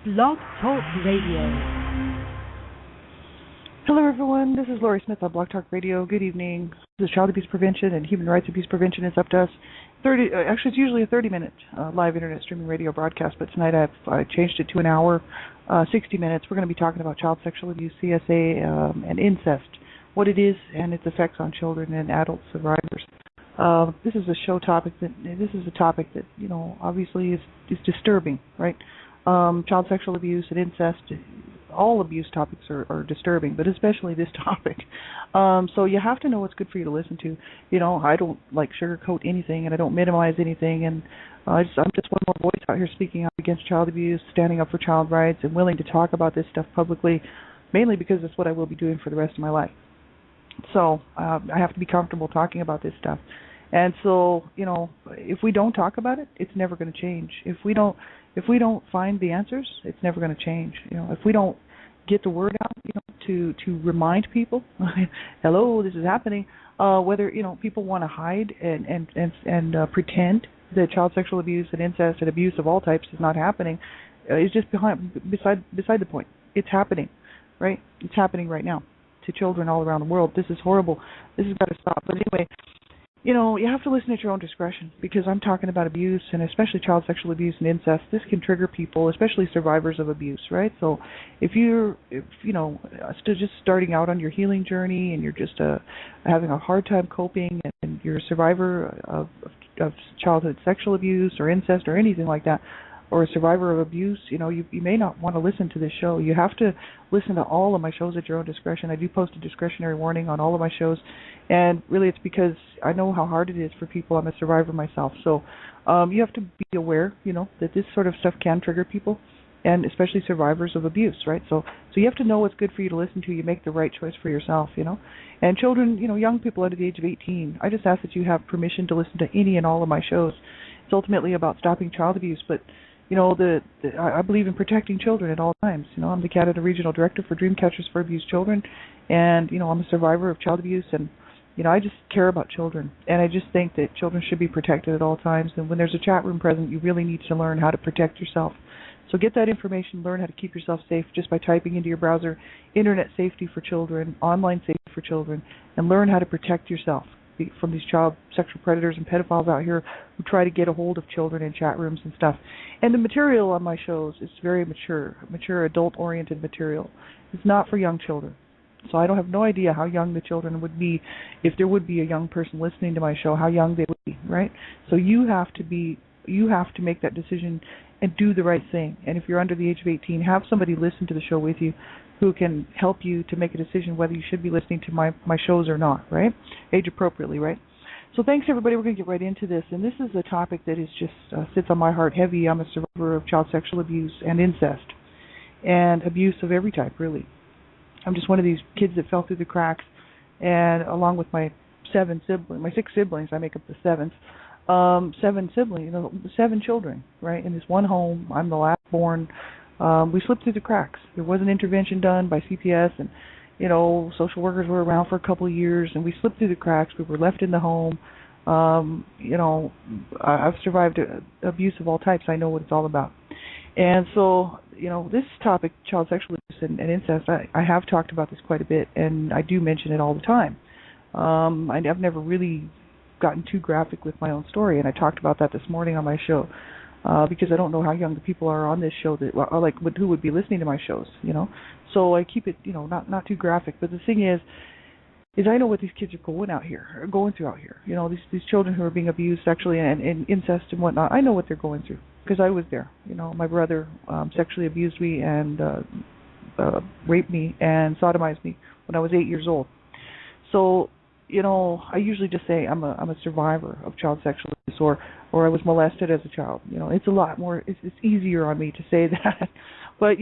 Blog Talk Radio. Hello, everyone. This is Lori Smith on Blog Talk Radio. Good evening. This is Child Abuse Prevention and Human Rights Abuse Prevention. It's up to us. Actually, it's usually a 30-minute live internet streaming radio broadcast, but tonight I changed it to an hour, 60 minutes. We're going to be talking about child sexual abuse, CSA, and incest, what it is and its effects on children and adult survivors. This is a topic that obviously is disturbing, right? Child sexual abuse and incest, all abuse topics are disturbing, but especially this topic. So you have to know what's good for you to listen to. I don't sugarcoat anything, and I don't minimize anything, and I'm just one more voice out here speaking out against child abuse, standing up for child rights, and willing to talk about this stuff publicly, mainly because it's what I will be doing for the rest of my life. So I have to be comfortable talking about this stuff. And so, if we don't talk about it, it's never going to change. If we don't find the answers, it's never going to change. If we don't get the word out, to remind people, hello, this is happening. Whether people want to hide and pretend that child sexual abuse and incest and abuse of all types is not happening, is just beside the point. It's happening, right? It's happening right now to children all around the world. This is horrible. This has got to stop. But anyway, you have to listen at your own discretion, because I'm talking about abuse, and especially child sexual abuse and incest. This can trigger people, especially survivors of abuse, right? So if you're just starting out on your healing journey, and you're just having a hard time coping, and you're a survivor of childhood sexual abuse or incest or anything like that, or a survivor of abuse, you may not want to listen to this show. You have to listen to all of my shows at your own discretion. I do post a discretionary warning on all of my shows, and really it's because I know how hard it is for people. I'm a survivor myself. So you have to be aware, that this sort of stuff can trigger people, and especially survivors of abuse, right? So you have to know what's good for you to listen to. You make the right choice for yourself, And children, young people under the age of 18, I just ask that you have permission to listen to any and all of my shows. It's ultimately about stopping child abuse, but I believe in protecting children at all times. I'm the Canada Regional Director for Dreamcatchers for Abused Children, and I'm a survivor of child abuse, and I just care about children, and I just think that children should be protected at all times. And when there's a chat room present, you really need to learn how to protect yourself. So get that information, learn how to keep yourself safe just by typing into your browser Internet Safety for Children, Online Safety for Children, and learn how to protect yourself from these child sexual predators and pedophiles out here who try to get a hold of children in chat rooms and stuff. And the material on my shows is very mature adult-oriented material. It's not for young children. So I don't have no idea how young the children would be, if there would be a young person listening to my show, how young they would be, right? So you have to make that decision and do the right thing. And if you're under the age of 18, have somebody listen to the show with you who can help you to make a decision whether you should be listening to my shows or not, right? Age appropriately, right? So thanks, everybody. We're going to get right into this. And this is a topic that is just sits on my heart heavy. I'm a survivor of child sexual abuse and incest and abuse of every type, really. I'm just one of these kids that fell through the cracks, and along with my 6 siblings, I make up the seventh, 7 siblings, 7 children, right? In this one home, I'm the last born. We slipped through the cracks. There was an intervention done by CPS, and social workers were around for a couple of years, and we slipped through the cracks. We were left in the home. I've survived abuse of all types. I know what it's all about. And so, this topic, child sexual abuse and incest, I have talked about this quite a bit, and I do mention it all the time. I've never really gotten too graphic with my own story, and I talked about that this morning on my show. Because I don't know how young the people are on this show who would be listening to my shows, So I keep it, not too graphic. But the thing is I know what these kids are going through out here. These children who are being abused sexually and incest and whatnot. I know what they're going through because I was there. My brother sexually abused me and raped me and sodomized me when I was 8 years old. So I usually just say I'm a survivor of child sexual abuse, or I was molested as a child. It's a lot more. It's easier on me to say that. But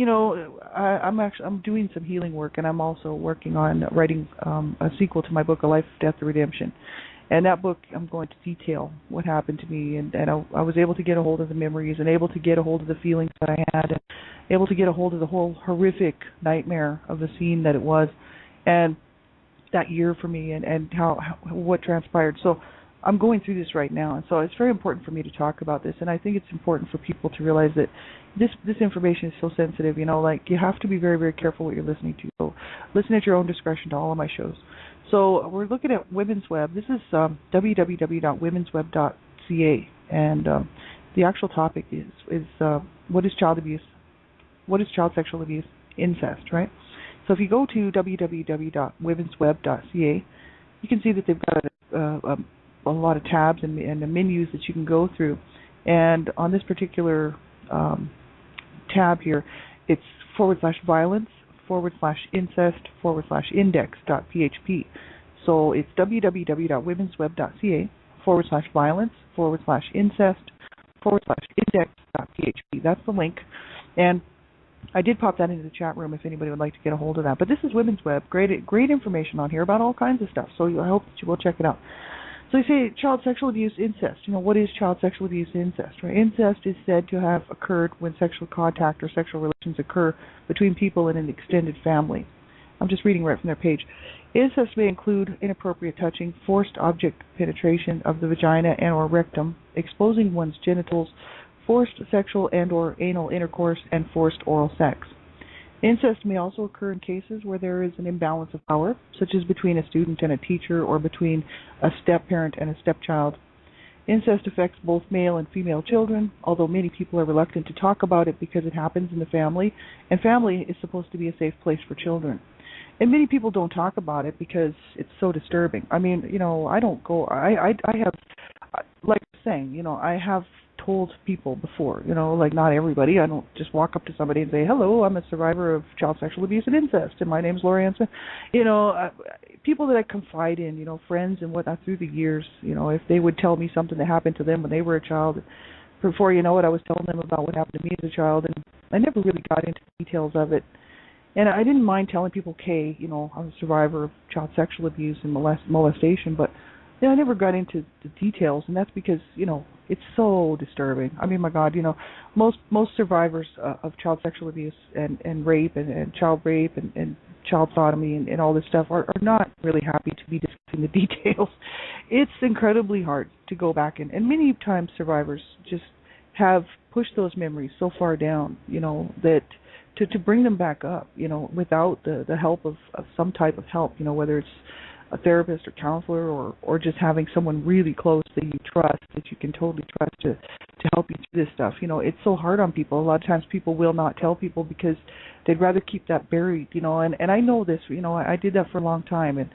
I'm doing some healing work, and I'm also working on writing a sequel to my book, A Life, Death, and Redemption. And that book, I'm going to detail what happened to me, and I was able to get a hold of the memories, and able to get a hold of the feelings that I had, and able to get a hold of the whole horrific nightmare of the scene that it was, and that year for me, and what transpired. So I'm going through this right now, and so it's very important for me to talk about this, and I think it's important for people to realize that, this information is so sensitive, like you have to be very, very careful what you're listening to. So listen at your own discretion to all of my shows. So we're looking at Women's Web. This is www.womensweb.ca, and the actual topic is what is child abuse? What is child sexual abuse? Incest, right? So if you go to www.womensweb.ca, you can see that they've got a lot of tabs and menus that you can go through. And on this particular tab here, it's /violence/incest/index.php. So it's www.womensweb.ca/violence/incest/index.php. That's the link. And I did pop that into the chat room if anybody would like to get a hold of that. But this is Women's Web. Great information on here about all kinds of stuff. So I hope that you will check it out. So you say child sexual abuse, incest. What is child sexual abuse, incest? Right? Incest is said to have occurred when sexual contact or sexual relations occur between people in an extended family. I'm just reading right from their page. Incest may include inappropriate touching, forced object penetration of the vagina and or rectum, exposing one's genitals, forced sexual and or anal intercourse, and forced oral sex. Incest may also occur in cases where there is an imbalance of power, such as between a student and a teacher or between a step-parent and a stepchild. Incest affects both male and female children, although many people are reluctant to talk about it because it happens in the family, and family is supposed to be a safe place for children. And many people don't talk about it because it's so disturbing. I mean, I don't go, I have, like I was saying, I have told people before, like not everybody. I don't just walk up to somebody and say, hello, I'm a survivor of child sexual abuse and incest, and my name's Lori Anson. People that I confide in, friends and whatnot through the years, if they would tell me something that happened to them when they were a child, before you know it, I was telling them about what happened to me as a child, and I never really got into the details of it. And I didn't mind telling people, okay, I'm a survivor of child sexual abuse and molestation, but I never got into the details, and that's because, it's so disturbing. I mean, my God, most survivors of child sexual abuse and rape and child rape and child sodomy and all this stuff are not really happy to be discussing the details. It's incredibly hard to go back and many times survivors just have pushed those memories so far down, that to bring them back up, without the help of some type of help, whether it's a therapist or counselor or just having someone really close that you trust, that you can totally trust to help you through this stuff. It's so hard on people. A lot of times people will not tell people because they'd rather keep that buried, and I know this, I did that for a long time, and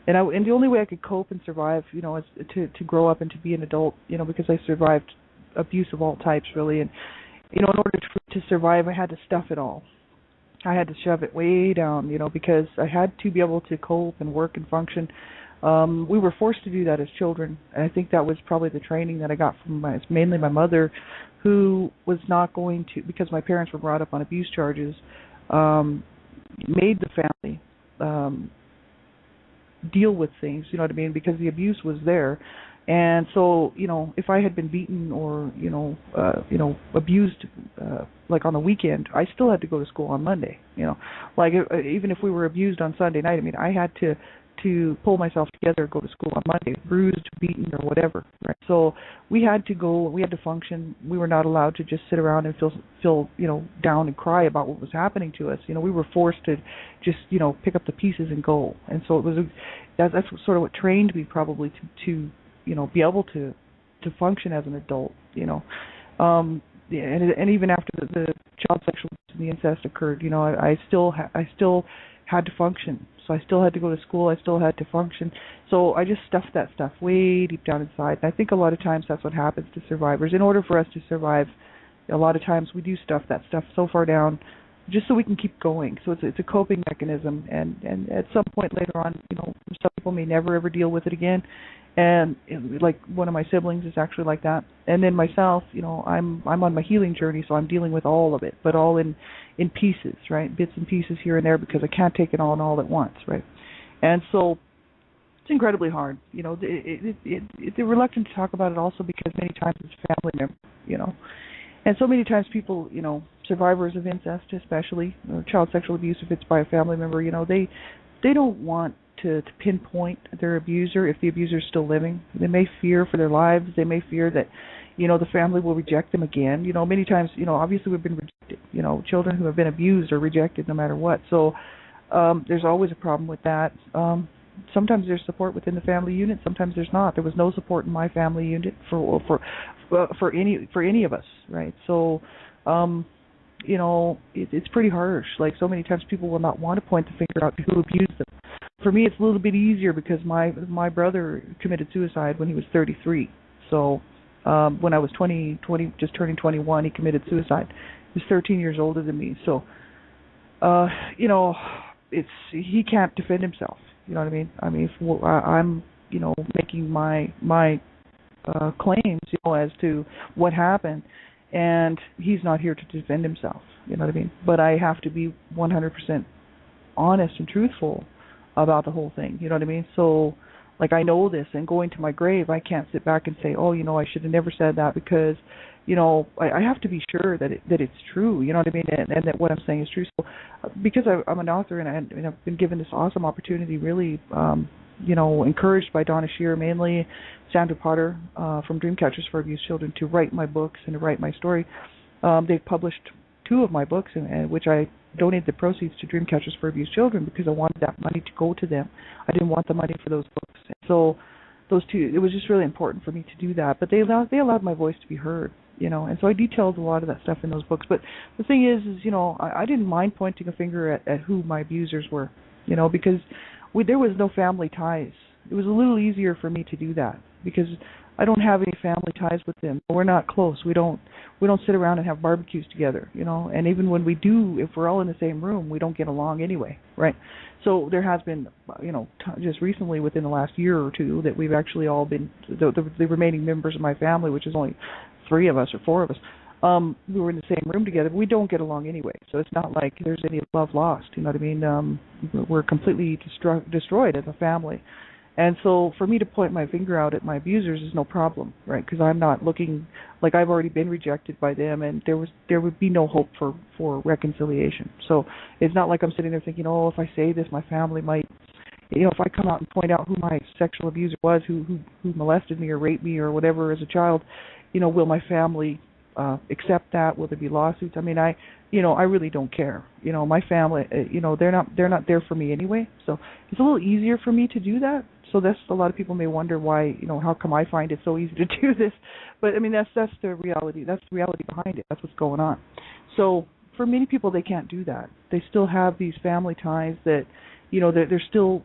the only way I could cope and survive, is to grow up and to be an adult, because I survived abuse of all types, really, and in order to survive, I had to stuff it all. I had to shove it way down, because I had to be able to cope and work and function. We were forced to do that as children, and I think that was probably the training that I got from mainly my mother, who was not going to, because my parents were brought up on abuse charges, made the family deal with things, you know what I mean, because the abuse was there. And so, if I had been beaten or, abused, like on the weekend, I still had to go to school on Monday, like even if we were abused on Sunday night, I mean, I had to pull myself together, go to school on Monday, bruised, beaten, or whatever, right? So we had to go, we had to function. We were not allowed to just sit around and feel down and cry about what was happening to us. We were forced to just, pick up the pieces and go. And so it was, that's sort of what trained me probably to be able to function as an adult, and even after the child sexual abuse and the incest occurred, I still had to function. So I still had to go to school. I still had to function. So I just stuffed that stuff way deep down inside. And I think a lot of times that's what happens to survivors. In order for us to survive, a lot of times we do stuff that stuff so far down just so we can keep going. So it's a coping mechanism. And at some point later on, some people may never ever deal with it again. And like one of my siblings is actually like that. And then myself, I'm on my healing journey, so I'm dealing with all of it, but all in pieces, right? Bits and pieces here and there, because I can't take it all at once, right? And so it's incredibly hard. They're reluctant to talk about it also because many times it's family member, And so many times people, survivors of incest especially, or child sexual abuse if it's by a family member, they don't want to pinpoint their abuser if the abuser is still living. They may fear for their lives. They may fear that, the family will reject them again. Many times, obviously we've been rejected. Children who have been abused are rejected no matter what. So there's always a problem with that. Sometimes there's support within the family unit. Sometimes there's not. There was no support in my family unit for any of us, right? So, it's pretty harsh. Like, so many times people will not want to point the finger out to who abused them. For me, it's a little bit easier because my brother committed suicide when he was 33. So when I was 20, just turning 21, he committed suicide. He was 13 years older than me. So, he can't defend himself. You know what I mean? I mean, if I'm, making my claims, as to what happened, and he's not here to defend himself. You know what I mean? But I have to be 100% honest and truthful about the whole thing. You know what I mean? So, like, I know this, and going to my grave, I can't sit back and say, oh, I should have never said that, because, I have to be sure that it's true. You know what I mean? And that what I'm saying is true. So, because I'm an author, and I've been given this awesome opportunity, really, encouraged by Donna Shear, mainly Sandra Potter from Dreamcatchers for Abused Children, to write my books and to write my story. They've published 2 of my books, and which I donated the proceeds to Dreamcatchers for Abused Children, because I wanted that money to go to them. I didn't want the money for those books. And so those 2, it was just really important for me to do that. But they allowed my voice to be heard, and so I detailed a lot of that stuff in those books. But the thing is I didn't mind pointing a finger at who my abusers were, because there was no family ties. It was a little easier for me to do that because I don't have any family ties with them. We're not close. We don't sit around and have barbecues together, And even when we do, if we're all in the same room, we don't get along anyway, right? So there has been, just recently within the last year or 2 that we've actually all been the remaining members of my family, which is only 3 of us or 4 of us. We were in the same room together, but we don't get along anyway. So it's not like there's any love lost. You know what I mean? We're completely destroyed as a family. And so for me to point my finger out at my abusers is no problem, right? Because I'm not looking like I've already been rejected by them, and there would be no hope for reconciliation. So it's not like I'm sitting there thinking, if I say this, my family might, if I come out and point out who my sexual abuser was, who molested me or raped me or whatever as a child, will my family accept that? Will there be lawsuits? I mean, I really don't care. My family, they're not there for me anyway. So it's a little easier for me to do that. So that's, a lot of people may wonder why, how come I find it so easy to do this? But I mean, that's the reality. That's the reality behind it. That's what's going on. So for many people, they can't do that. They still have these family ties that, they're still,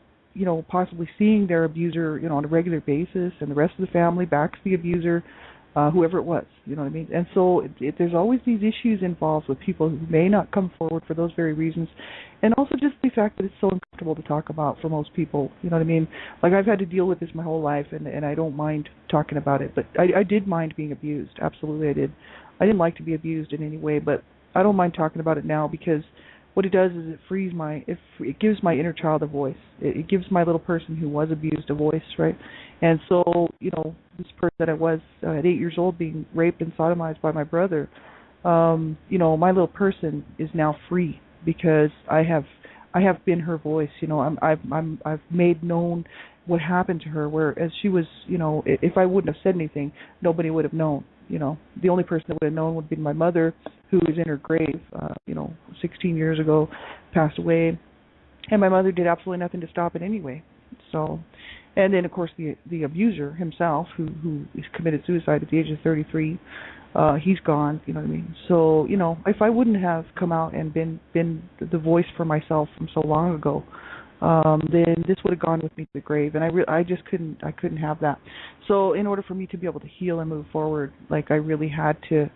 possibly seeing their abuser, on a regular basis, and the rest of the family backs the abuser. Whoever it was, you know what I mean? And so there's always these issues involved with people who may not come forward for those very reasons. And also just the fact that it's so uncomfortable to talk about for most people, you know what I mean? Like, I've had to deal with this my whole life, and I don't mind talking about it. But I did mind being abused. Absolutely, I did. I didn't like to be abused in any way, but I don't mind talking about it now, because what it does is it gives my inner child a voice. It gives my little person who was abused a voice, right? And so, this person that I was at 8 years old being raped and sodomized by my brother, my little person is now free, because I have been her voice. I've made known what happened to her, whereas she was, if I wouldn't have said anything, nobody would have known. The only person that would have known would have been my mother, who is in her grave, 16 years ago, passed away. And my mother did absolutely nothing to stop it anyway. So, and then, of course, the abuser himself, who committed suicide at the age of 33, he's gone, you know what I mean? So, if I wouldn't have come out and been the voice for myself from so long ago, then this would have gone with me to the grave, and I just couldn't have that. So in order for me to be able to heal and move forward, like, I really had to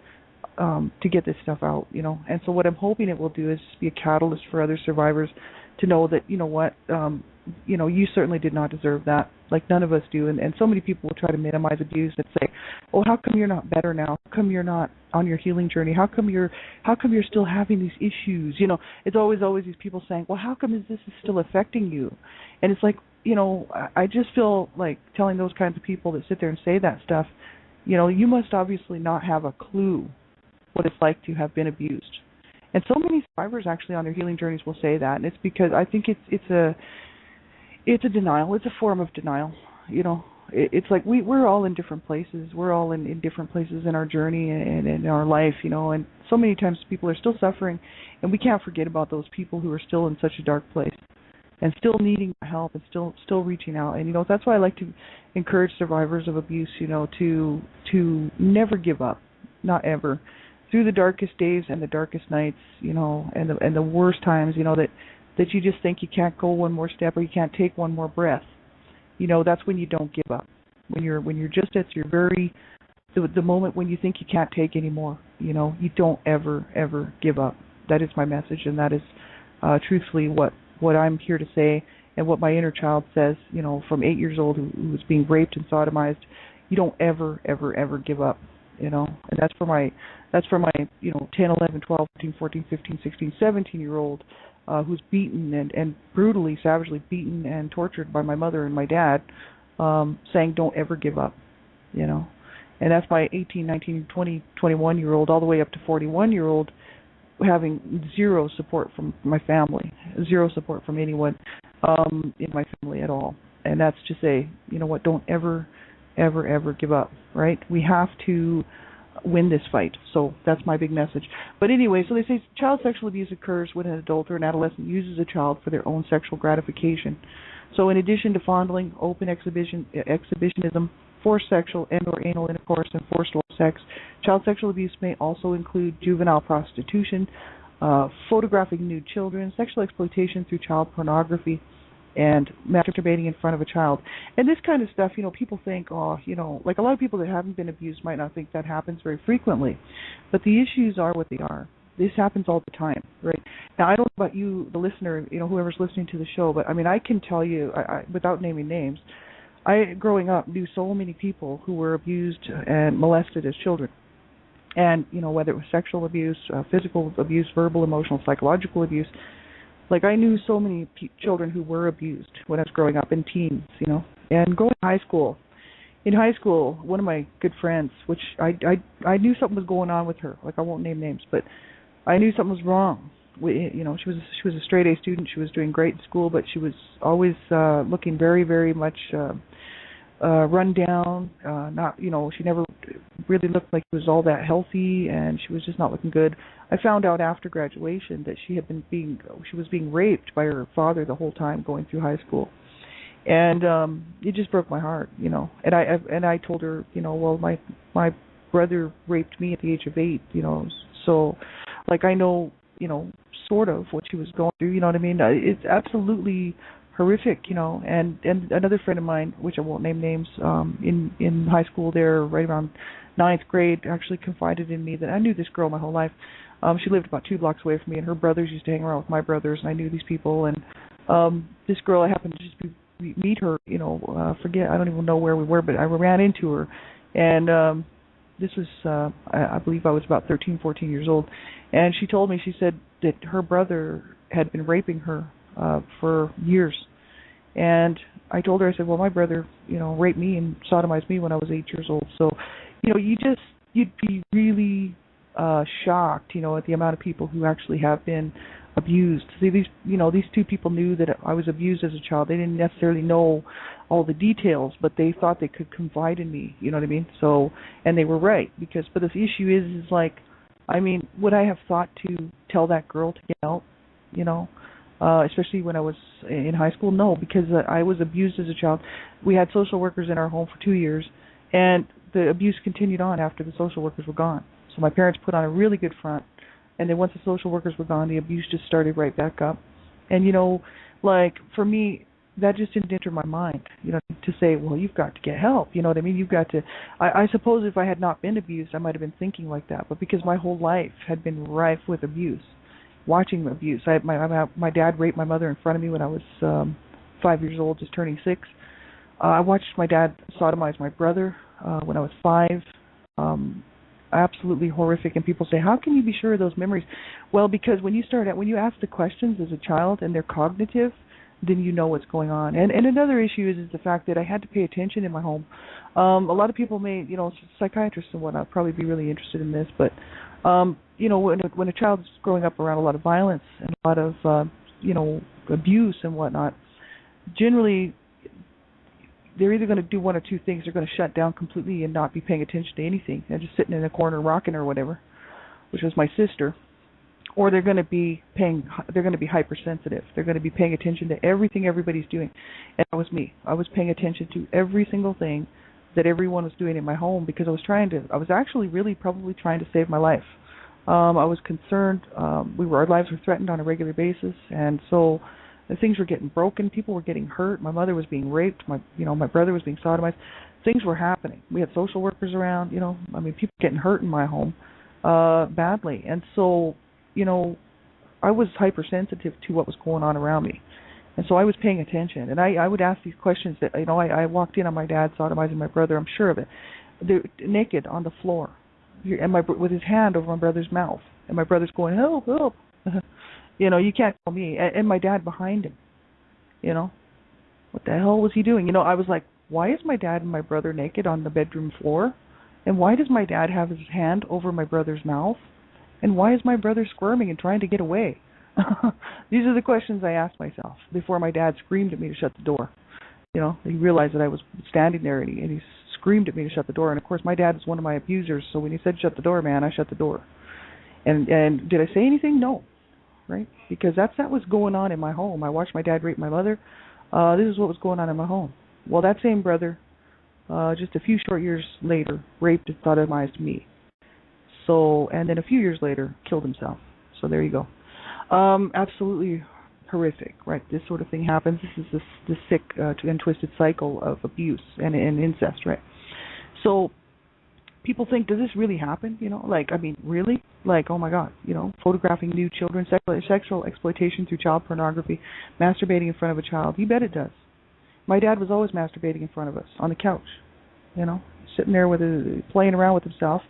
get this stuff out, And so what I'm hoping it will do is be a catalyst for other survivors to know that, you certainly did not deserve that. Like, none of us do. And so many people will try to minimize abuse and say, oh, how come you're not better now? How come you're not on your healing journey? How come you're still having these issues? It's always these people saying, well, how come this is still affecting you? And it's like, I just feel like telling those kinds of people that sit there and say that stuff, you must obviously not have a clue what it's like to have been abused. And so many survivors actually on their healing journeys will say that, and it's because I think it's a denial. It's a form of denial, it's like we're all in different places. We're all in different places in our journey and in our life, and so many times people are still suffering, and we can't forget about those people who are still in such a dark place and still needing help and still reaching out. And that's why I like to encourage survivors of abuse, to never give up, not ever, through the darkest days and the darkest nights, and the worst times, that you just think you can't go one more step or you can't take one more breath. That's when you don't give up. When you're just at your the moment when you think you can't take anymore, you don't ever give up. That is my message, and that is truthfully what I'm here to say, and what my inner child says, from 8 years old who was being raped and sodomized. You don't ever give up, and that's for my 10, 11, 12, 13, 14, 15, 16, 17-year-old who's beaten and brutally, savagely beaten and tortured by my mother and my dad, saying don't ever give up, And that's my 18, 19, 20, 21-year-old, all the way up to 41-year-old, having zero support from my family, zero support from anyone in my family at all. And that's to say, don't ever give up, right? We have to win this fight. So that's my big message. But anyway, so they say child sexual abuse occurs when an adult or an adolescent uses a child for their own sexual gratification. So in addition to fondling, open exhibitionism, forced sexual and or anal intercourse, and forced oral sex, child sexual abuse may also include juvenile prostitution, photographing nude children, sexual exploitation through child pornography, and masturbating in front of a child. And this kind of stuff, people think, like a lot of people that haven't been abused might not think that happens very frequently. But the issues are what they are. This happens all the time, right? Now, I don't know about you, the listener, whoever's listening to the show, but I can tell you, without naming names, I, growing up, knew so many people who were abused and molested as children. And, whether it was sexual abuse, physical abuse, verbal, emotional, psychological abuse, like I knew so many children who were abused when I was growing up, in teens, and going to high school. In high school, one of my good friends, which I knew something was going on with her. Like, I won't name names, but I knew something was wrong. She was a straight A student. She was doing great in school, but she was always looking very, very much run down. She never really looked like she was all that healthy, and she was just not looking good. I found out after graduation that she was being raped by her father the whole time going through high school, and it just broke my heart, And I told her, well, my brother raped me at the age of 8, so like I know, sort of what she was going through, you know what I mean? It's absolutely horrific, and another friend of mine, which I won't name names, in high school there, right around 9th grade, actually confided in me that I knew this girl my whole life. She lived about 2 blocks away from me, and her brothers used to hang around with my brothers, and I knew these people, and this girl, I happened to just meet her, I don't even know where we were, but I ran into her, and this was, I believe I was about 13, 14 years old, and she told me, she said that her brother had been raping her for years. And I told her, I said, well, my brother, raped me and sodomized me when I was 8 years old. So, you'd be really shocked, at the amount of people who actually have been abused. See, these 2 people knew that I was abused as a child. They didn't necessarily know all the details, but they thought they could confide in me, you know what I mean? So, and they were right, but the issue is like, would I have thought to tell that girl to get out, especially when I was in high school? No, because I was abused as a child. We had social workers in our home for 2 years, and the abuse continued on after the social workers were gone. So my parents put on a really good front, and then once the social workers were gone, the abuse just started right back up. And, like, for me, that just didn't enter my mind, to say, well, you've got to get help, you know what I mean? You've got to, I suppose if I had not been abused, I might have been thinking like that, but because my whole life had been rife with abuse, watching abuse. My dad raped my mother in front of me when I was 5 years old, just turning 6. I watched my dad sodomize my brother when I was 5. Absolutely horrific. And people say, how can you be sure of those memories? Well, because when you ask the questions as a child and they're cognitive, then you know what's going on. And another issue is the fact that I had to pay attention in my home. A lot of people may, psychiatrists and whatnot probably be really interested in this, but when a child's growing up around a lot of violence and a lot of abuse and whatnot, generally they're either going to do one or two things. They're going to shut down completely and not be paying attention to anything, and just sitting in a corner rocking or whatever, which was my sister. Or they're going to be hypersensitive. They're going to be paying attention to everything everybody's doing. And that was me. I was paying attention to every single thing that everyone was doing in my home because I was actually really probably trying to save my life. I was concerned. Our lives were threatened on a regular basis, and so things were getting broken. People were getting hurt. My mother was being raped. My brother was being sodomized. Things were happening. We had social workers around. People getting hurt in my home badly, and so I was hypersensitive to what was going on around me, and so I was paying attention. And I would ask these questions that I walked in on my dad sodomizing my brother. I'm sure of it. They're naked on the floor. And with his hand over my brother's mouth, and my brother's going, help, help. You can't call me. And my dad behind him. What the hell was he doing? I was like, why is my dad and my brother naked on the bedroom floor? And why does my dad have his hand over my brother's mouth? And why is my brother squirming and trying to get away? These are the questions I asked myself before my dad screamed at me to shut the door. He realized that I was standing there, and he screamed at me to shut the door. And of course, my dad was one of my abusers, so when he said shut the door, man, I shut the door. And did I say anything? No, right? Because that was going on in my home. I watched my dad rape my mother. This is what was going on in my home. Well, that same brother, just a few short years later, raped and sodomized me. So, and then a few years later, killed himself. So there you go. Absolutely horrific, right? This sort of thing happens. This is this sick and twisted cycle of abuse and incest, right? So people think, does this really happen? Really? Oh my God, photographing nude children, sexual exploitation through child pornography, masturbating in front of a child. You bet it does. My dad was always masturbating in front of us on the couch, sitting there playing around with himself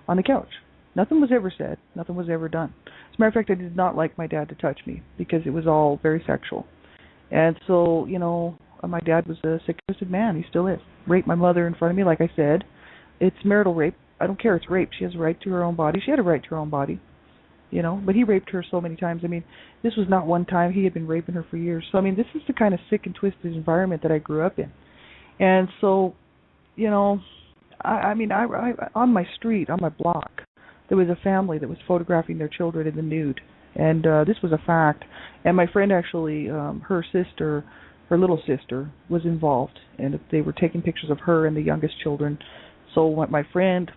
on the couch. Nothing was ever said. Nothing was ever done. As a matter of fact, I did not like my dad to touch me because it was all very sexual. And so, my dad was a sick, twisted man. He still is. Raped my mother in front of me, like I said. It's marital rape. I don't care. It's rape. She has a right to her own body. She had a right to her own body, But he raped her so many times. This was not one time. He had been raping her for years. So, this is the kind of sick and twisted environment that I grew up in. And so, I on my street, on my block, there was a family that was photographing their children in the nude, and this was a fact. And my friend actually, her little sister, was involved, and they were taking pictures of her and the youngest children. So my friend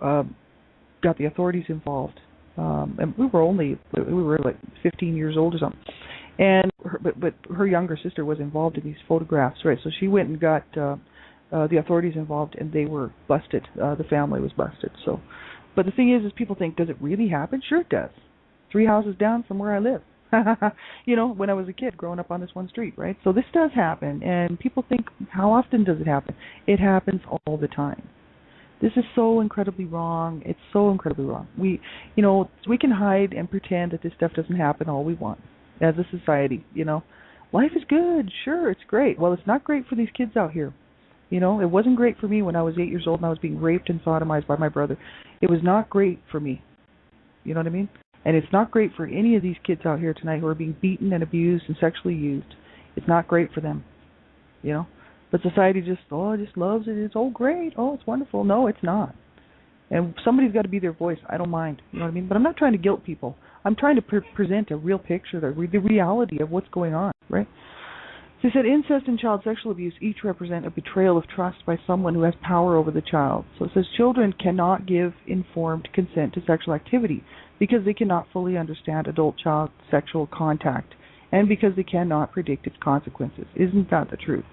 got the authorities involved, and we were like 15 years old or something. And but her younger sister was involved in these photographs, right? So she went and got the authorities involved, and they were busted. The family was busted. So. But the thing is people think, does it really happen? Sure it does. 3 houses down from where I live. When I was a kid growing up on this one street, right? So this does happen, and people think, how often does it happen? It happens all the time. This is so incredibly wrong. It's so incredibly wrong. We can hide and pretend that this stuff doesn't happen all we want as a society, Life is good. Sure, it's great. Well, it's not great for these kids out here. It wasn't great for me when I was 8 years old and I was being raped and sodomized by my brother. It was not great for me. You know what I mean? And it's not great for any of these kids out here tonight who are being beaten and abused and sexually used. It's not great for them. But society just loves it. It's great. It's wonderful. No, it's not. And somebody's got to be their voice. I don't mind. You know what I mean? But I'm not trying to guilt people. I'm trying to present a real picture, the reality of what's going on, right? They said incest and child sexual abuse each represent a betrayal of trust by someone who has power over the child. So it says children cannot give informed consent to sexual activity because they cannot fully understand adult-child sexual contact and because they cannot predict its consequences. Isn't that the truth?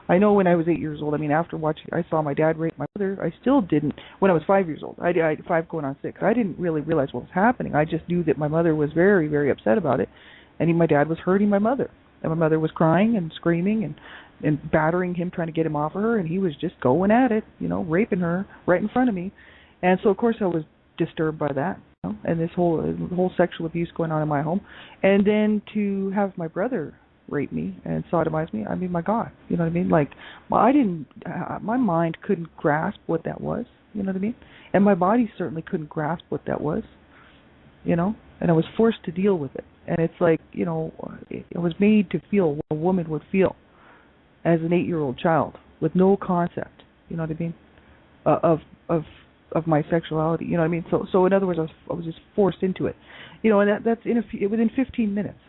I know when I was 8 years old, after watching, I saw my dad rape my mother. I still didn't, when I was 5 years old, I 5 going on 6, I didn't really realize what was happening. I just knew that my mother was very, very upset about it, and my dad was hurting my mother. And my mother was crying and screaming and battering him, trying to get him off of her, and he was just going at it, raping her right in front of me. And so, of course, I was disturbed by that, and this whole sexual abuse going on in my home. And then to have my brother rape me and sodomize me, my God, you know what I mean? My mind couldn't grasp what that was, you know what I mean? And my body certainly couldn't grasp what that was, and I was forced to deal with it. And it's like, it was made to feel what a woman would feel as an 8-year-old child, with no concept, you know what I mean, of of my sexuality, you know what I mean. So in other words, I was just forced into it, you know, and that's within 15 minutes.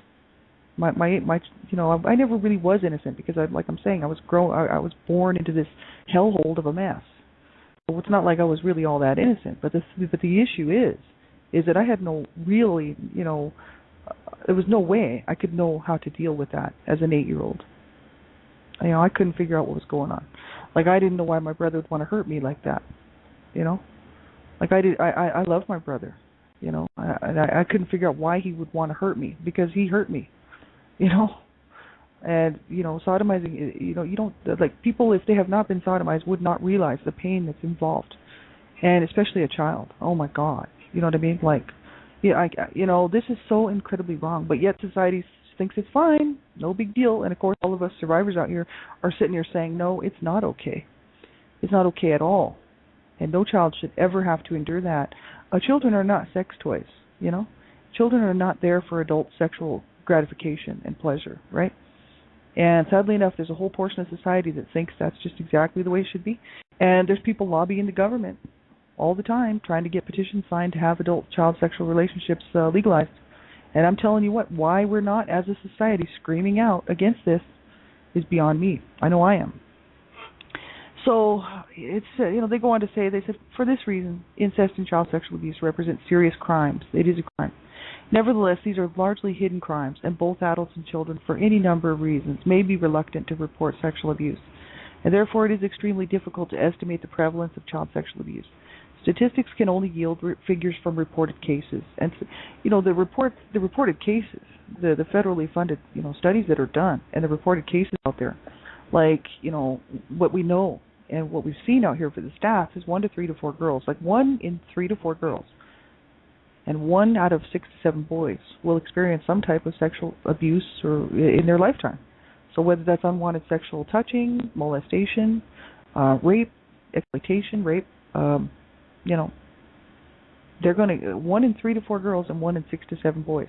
My you know, I never really was innocent because like I'm saying, I was born into this hellhole of a mess. So it's not like I was really all that innocent, but the issue is that I had no really, you know, there was no way I could know how to deal with that as an 8-year-old. You know, I couldn't figure out what was going on. Like, I didn't know why my brother would want to hurt me like that. You know, like I love my brother. You know, I couldn't figure out why he would want to hurt me, because he hurt me. You know, and you know, sodomizing. You know, you don't, like, people, if they have not been sodomized, would not realize the pain that's involved, and especially a child. Oh my God, you know what I mean? Like, yeah, you know, this is so incredibly wrong, but yet society thinks it's fine, no big deal, and of course all of us survivors out here are sitting here saying, no, it's not okay. It's not okay at all, and no child should ever have to endure that. Children are not sex toys, you know. Children are not there for adult sexual gratification and pleasure, right? And sadly enough, there's a whole portion of society that thinks that's just exactly the way it should be, and there's people lobbying the government all the time trying to get petitions signed to have adult-child sexual relationships legalized. And I'm telling you what, why we're not, as a society, screaming out against this is beyond me. I know I am. So it's, you know, they go on to say, they said, for this reason, incest and child sexual abuse represent serious crimes. It is a crime. Nevertheless, these are largely hidden crimes, and both adults and children, for any number of reasons, may be reluctant to report sexual abuse. And therefore, it is extremely difficult to estimate the prevalence of child sexual abuse. Statistics can only yield figures from reported cases, and you know, the reported cases, the federally funded, you know, studies that are done, and the reported cases out there, like, you know, what we know and what we've seen out here for the stats is 1 to 3 to 4 girls, like 1 in 3 to 4 girls, and 1 out of 6 to 7 boys will experience some type of sexual abuse or in their lifetime. So whether that's unwanted sexual touching, molestation, rape, exploitation, you know, they're going to 1 in 3 to 4 girls and 1 in 6 to 7 boys.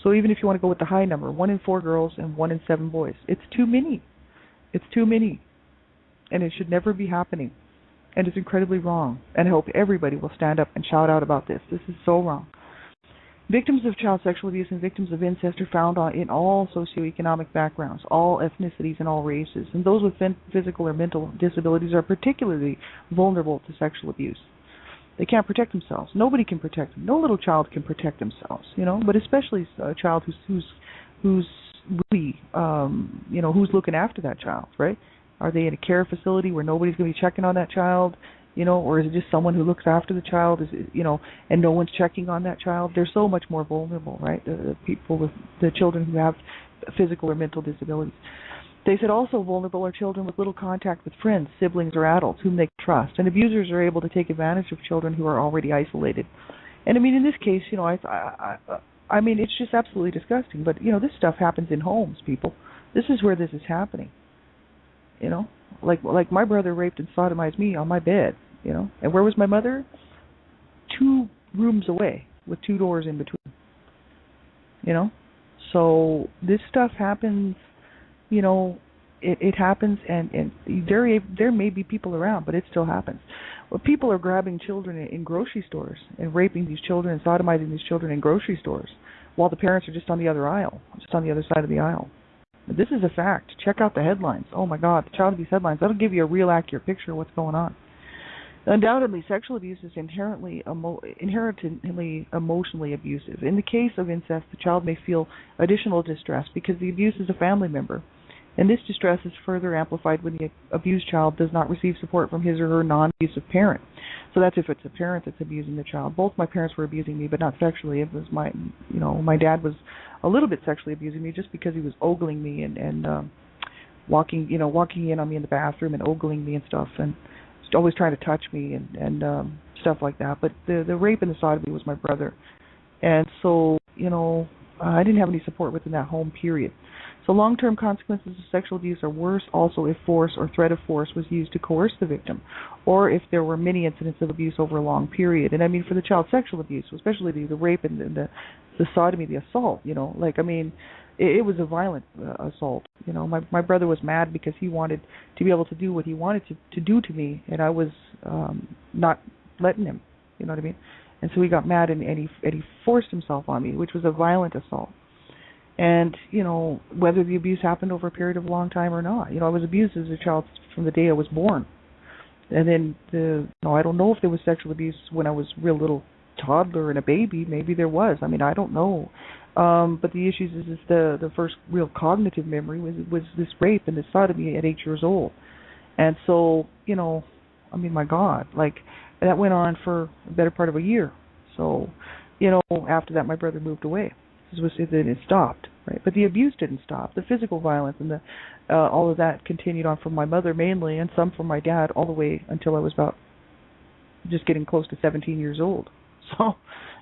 So even if you want to go with the high number, 1 in 4 girls and 1 in 7 boys, it's too many. It's too many, and it should never be happening, and it's incredibly wrong. And I hope everybody will stand up and shout out about this. This is so wrong. Victims of child sexual abuse and victims of incest are found in all socioeconomic backgrounds, all ethnicities, and all races. And those with physical or mental disabilities are particularly vulnerable to sexual abuse. They can't protect themselves. Nobody can protect them. No little child can protect themselves, you know. But especially a child who's really, you know, who's looking after that child, right? Are they in a care facility where nobody's going to be checking on that child? You know, or is it just someone who looks after the child? Is it, you know, and no one's checking on that child? They're so much more vulnerable, right? The people with the children who have physical or mental disabilities. They said also vulnerable are children with little contact with friends, siblings, or adults whom they trust. And abusers are able to take advantage of children who are already isolated. And I mean, in this case, you know, I mean, it's just absolutely disgusting. But you know, this stuff happens in homes, people. This is where this is happening. You know, like my brother raped and sodomized me on my bed, you know. And where was my mother? 2 rooms away with 2 doors in between. You know? So this stuff happens, you know, it happens, and there may be people around, but it still happens. Well, people are grabbing children in grocery stores and raping these children and sodomizing these children in grocery stores while the parents are just on the other aisle, just on the other side of the aisle. This is a fact. Check out the headlines. Oh my God, the child abuse headlines. That'll give you a real accurate picture of what's going on. Undoubtedly, sexual abuse is inherently emotionally abusive. In the case of incest, the child may feel additional distress because the abuse is a family member. And this distress is further amplified when the abused child does not receive support from his or her non-abusive parent. So that's if it's a parent that's abusing the child. Both my parents were abusing me, but not sexually. It was my dad was a little bit sexually abusing me just because he was ogling me and walking in on me in the bathroom and ogling me and stuff, and always trying to touch me and stuff like that. But the rape and the sodomy was my brother. And so, you know, I didn't have any support within that home, period. So long-term consequences of sexual abuse are worse also if force or threat of force was used to coerce the victim, or if there were many incidents of abuse over a long period. And I mean, for the child sexual abuse, especially the rape and the the sodomy, the assault. Like, I mean, it was a violent assault. My brother was mad because he wanted to be able to do what he wanted to do to me, and I was not letting him. You know what I mean? And so he got mad, and he forced himself on me, which was a violent assault. And whether the abuse happened over a period of a long time or not, I was abused as a child from the day I was born. And then I don't know if there was sexual abuse when I was a real little toddler and a baby. Maybe there was. I mean, I don't know. But the issue is the first real cognitive memory was this rape and this sodomy at 8 years old. And so, I mean, my God, like, that went on for a better part of a year. So, after that, my brother moved away. Then it stopped, right? But the abuse didn't stop. The physical violence and the all of that continued on from my mother mainly, and some from my dad, all the way until I was about just getting close to 17 years old. So,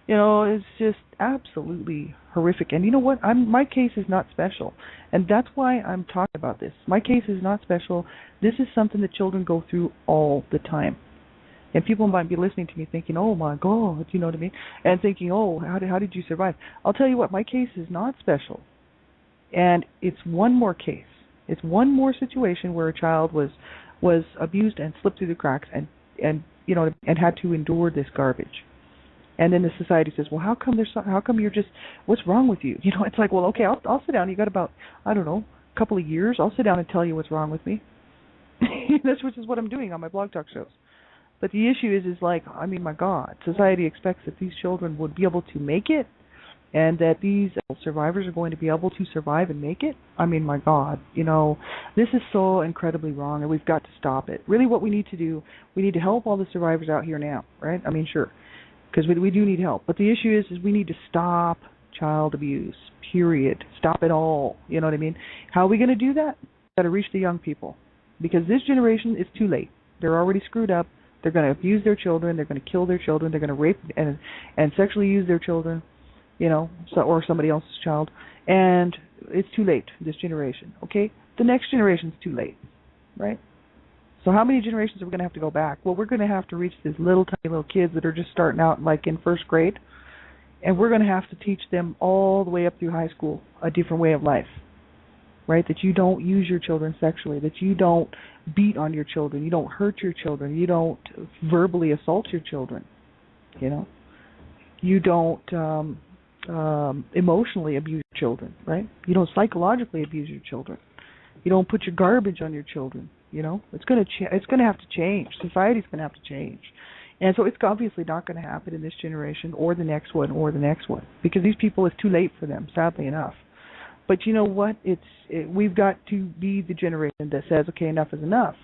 it's just absolutely horrific. And you know what? My case is not special, and that's why I'm talking about this. My case is not special. This is something that children go through all the time. And people might be listening to me thinking, oh, my God, you know what I mean? And thinking, oh, how did you survive? I'll tell you what, my case is not special. And it's one more case. It's one more situation where a child was abused and slipped through the cracks and had to endure this garbage. And then the society says, well, how come you're just, what's wrong with you? It's like, well, okay, I'll sit down. You got about, I don't know, a couple of years. I'll sit down and tell you what's wrong with me. Which is what I'm doing on my blog talk shows. But the issue is like, I mean, my God, society expects that these children would be able to make it, and that these survivors are going to be able to survive and make it. I mean, my God, this is so incredibly wrong, and we've got to stop it. Really, what we need to do, we need to help all the survivors out here now, right? I mean, sure, because we do need help. But the issue is we need to stop child abuse, period. Stop it all, you know what I mean? How are we going to do that? We've got to reach the young people, because this generation is too late. They're already screwed up. They're going to abuse their children. They're going to kill their children. They're going to rape and sexually use their children, or somebody else's child. And it's too late, this generation, okay? The next generation's too late, right? So how many generations are we going to have to go back? Well, we're going to have to reach these tiny little kids that are just starting out, like in first grade, and we're going to have to teach them all the way up through high school a different way of life. Right, that you don't use your children sexually, that you don't beat on your children, you don't hurt your children, you don't verbally assault your children, you don't emotionally abuse your children, right? You don't psychologically abuse your children, you don't put your garbage on your children. It's going to have to change. Society's going to have to change, and so it's obviously not going to happen in this generation or the next one or the next one, because these people, it's too late for them, sadly enough. But you know what? We've got to be the generation that says, okay, enough is enough.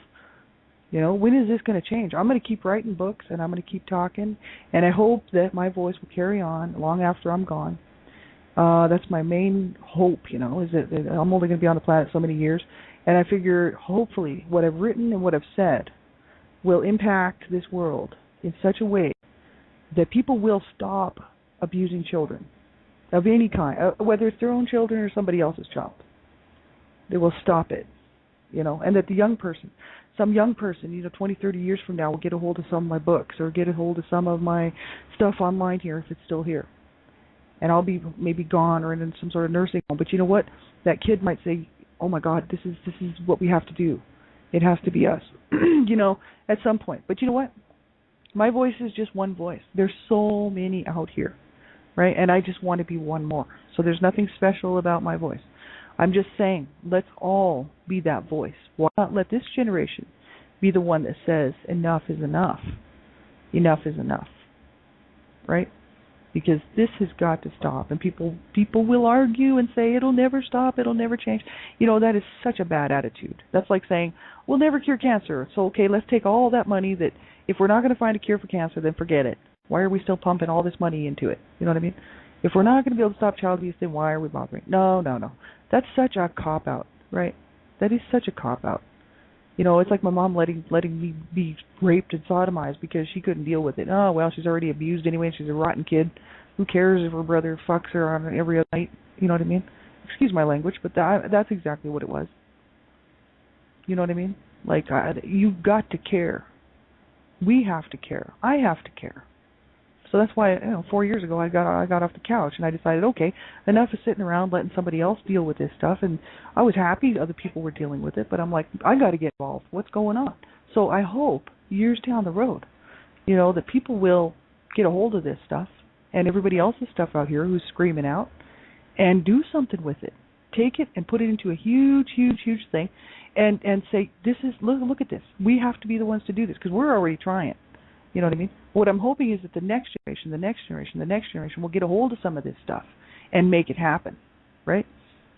When is this going to change? I'm going to keep writing books, and I'm going to keep talking, and I hope that my voice will carry on long after I'm gone. That's my main hope, is that I'm only going to be on the planet so many years, and I figure hopefully what I've written and what I've said will impact this world in such a way that people will stop abusing children. Of any kind, whether it's their own children or somebody else's child. They will stop it, and that some young person, 20, 30 years from now will get a hold of some of my books or get a hold of some of my stuff online here if it's still here. And I'll be maybe gone or in some sort of nursing home. But you know what? That kid might say, oh my God, this is what we have to do. It has to be us, at some point. But you know what? My voice is just one voice. There's so many out here. Right, and I just want to be one more. So there's nothing special about my voice. I'm just saying, let's all be that voice. Why not let this generation be the one that says enough is enough? Enough is enough. Right? Because this has got to stop. And people will argue and say it'll never stop, it'll never change. That is such a bad attitude. That's like saying, we'll never cure cancer. So, okay, let's take all that money that if we're not going to find a cure for cancer, then forget it. Why are we still pumping all this money into it? You know what I mean? If we're not going to be able to stop child abuse, then why are we bothering? No. That's such a cop-out, right? That is such a cop-out. It's like my mom letting me be raped and sodomized because she couldn't deal with it. Oh, well, she's already abused anyway, and she's a rotten kid. Who cares if her brother fucks her on every other night? You know what I mean? Excuse my language, but that's exactly what it was. You know what I mean? Like, you've got to care. We have to care. I have to care. So that's why 4 years ago I got off the couch and I decided, okay, enough of sitting around letting somebody else deal with this stuff. And I was happy other people were dealing with it, but I'm like, I got to get involved. What's going on? So I hope years down the road, that people will get a hold of this stuff and everybody else's stuff out here who's screaming out and do something with it. Take it and put it into a huge, huge, huge thing and say, this is, look at this. We have to be the ones to do this because we're already trying. You know what I mean? What I'm hoping is that the next generation will get a hold of some of this stuff and make it happen, right?